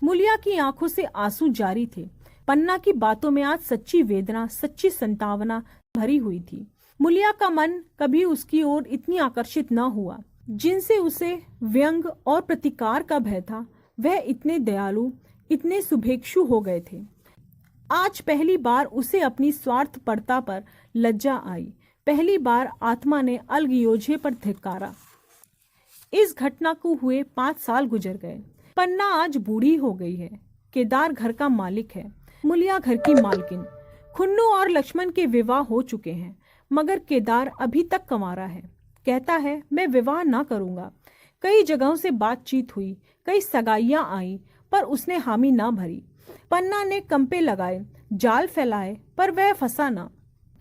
मुलिया की आंखों से आंसू जारी थे। पन्ना की बातों में आज सच्ची वेदना, सच्ची संतावना भरी हुई थी। मुलिया का मन कभी उसकी ओर इतनी आकर्षित न हुआ। जिनसे उसे व्यंग और प्रतिकार का भय था, वह इतने दयालु, इतने शुभेक्षु हो गए थे। आज पहली बार उसे अपनी स्वार्थपरता पर लज्जा आई। पहली बार आत्मा ने अलगयोझे पर धिक्कारा। इस घटना को हुए 5 साल गुजर गए। पन्ना आज बूढ़ी हो गई है। केदार घर का मालिक है, मुलिया घर की मालकिन। खुन्नू और लक्ष्मण के विवाह हो चुके हैं, मगर केदार अभी तक कंवारा है। कहता है मैं विवाह ना करूंगा। कई जगहों से बातचीत हुई, कई सगाइयां आई, पर उसने हामी ना भरी। पन्ना ने कंपे लगाए, जाल फैलाए, पर वह फंसा ना।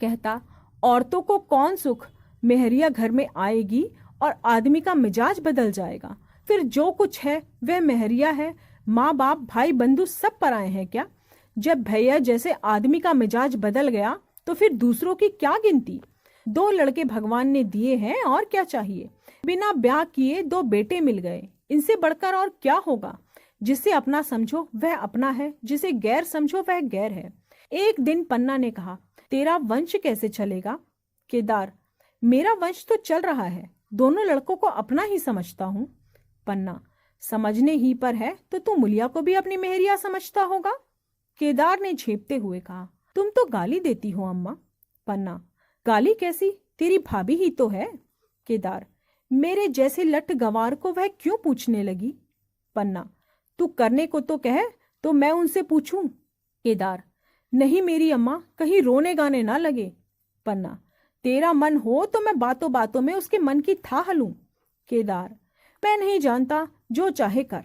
कहता, औरतों को कौन सुख, मेहरिया घर में आएगी और आदमी का मिजाज बदल जाएगा। फिर जो कुछ है वह मेहरिया है, माँ बाप भाई बंधु सब पराए हैं क्या? जब भैया जैसे आदमी का मिजाज बदल गया तो फिर दूसरों की क्या गिनती। 2 लड़के भगवान ने दिए हैं, और क्या चाहिए। बिना ब्याह किए 2 बेटे मिल गए, इनसे बढ़कर और क्या होगा। जिसे अपना समझो वह अपना है, जिसे गैर समझो वह गैर है। एक दिन पन्ना ने कहा, तेरा वंश कैसे चलेगा? केदार, मेरा वंश तो चल रहा है, दोनों लड़कों को अपना ही समझता हूँ। पन्ना, समझने ही पर है तो तू मुलिया को भी अपनी मेहरिया समझता होगा। केदार ने झेपते हुए कहा, तुम तो गाली देती हो अम्मा। पन्ना, गाली कैसी, तेरी भाभी ही तो है। केदार, मेरे जैसे लट गंवार को वह क्यों पूछने लगी? पन्ना, तू करने को तो कह, तो मैं उनसे पूछूं। केदार, नहीं मेरी अम्मा, कहीं रोने गाने ना लगे। पन्ना, तेरा मन हो तो मैं बातों बातों में उसके मन की था लूं। केदार, मैं नहीं जानता, जो चाहे कर।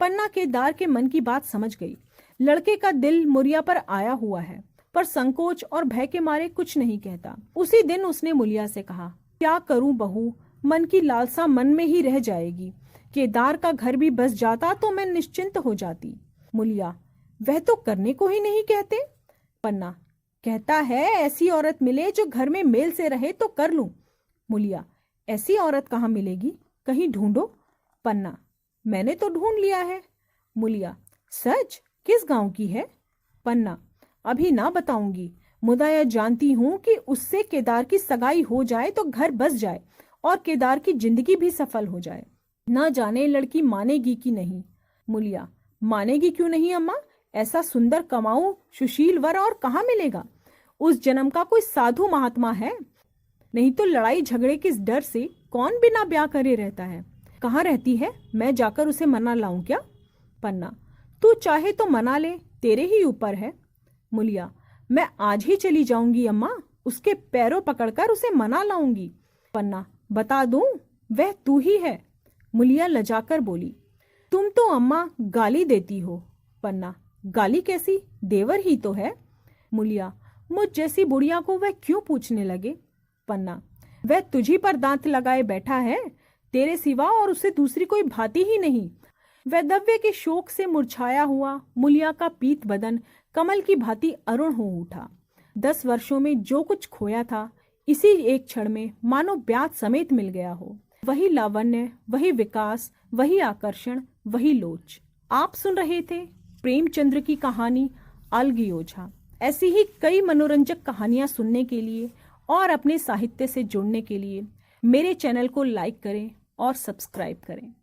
पन्ना केदार के मन की बात समझ गई। लड़के का दिल मुलिया पर आया हुआ है, पर संकोच और भय के मारे कुछ नहीं कहता। उसी दिन उसने मुलिया से कहा, क्या करूं बहू, मन की लालसा मन में ही रह जाएगी। केदार का घर भी बस जाता तो मैं निश्चिंत हो जाती। मुलिया, वह तो करने को ही नहीं कहते। पन्ना, कहता है ऐसी औरत मिले जो घर में मेल से रहे तो कर लूं। मुलिया, ऐसी औरत कहाँ मिलेगी, कहीं ढूंढो। पन्ना, मैंने तो ढूंढ लिया है। मुलिया, सच, किस गांव की है? पन्ना, अभी ना बताऊंगी, मुदा यह जानती हूं कि उससे केदार की सगाई हो जाए तो घर बस जाए और केदार की जिंदगी भी सफल हो जाए। ना जाने लड़की मानेगी कि नहीं। मुलिया, मानेगी क्यों नहीं अम्मा, ऐसा सुंदर कमाऊ सुशील वर और कहाँ मिलेगा। उस जन्म का कोई साधु महात्मा है, नहीं तो लड़ाई झगड़े के डर से कौन बिना ब्याह करे रहता है। कहाँ रहती है, मैं जाकर उसे मना लाऊं क्या? पन्ना, तू चाहे तो मना ले, तेरे ही ऊपर है। मुलिया, मैं आज ही चली जाऊंगी अम्मा, उसके पैरों पकड़कर उसे मना लाऊंगी। पन्ना, बता दूं, वह तू ही है। मुलिया लजाकर बोली, तुम तो अम्मा गाली देती हो। पन्ना, गाली कैसी, देवर ही तो है। मुलिया, मुझ जैसी बुढ़िया को वह क्यों पूछने लगे। पन्ना, वह तुझी पर दांत लगाए बैठा है, तेरे सिवा और उसे दूसरी कोई भाती ही नहीं। वैधव्य के शोक से मुरझाया हुआ मुलिया का पीत बदन कमल की भांति अरुण हो उठा। 10 वर्षों में जो कुछ खोया था, इसी एक क्षण में मानो ब्याज समेत मिल गया हो। वही लावण्य, वही विकास, वही आकर्षण, वही लोच। आप सुन रहे थे प्रेमचंद्र की कहानी अलगीयोझा। ऐसी ही कई मनोरंजक कहानियां सुनने के लिए और अपने साहित्य से जुड़ने के लिए मेरे चैनल को लाइक करें और सब्सक्राइब करें।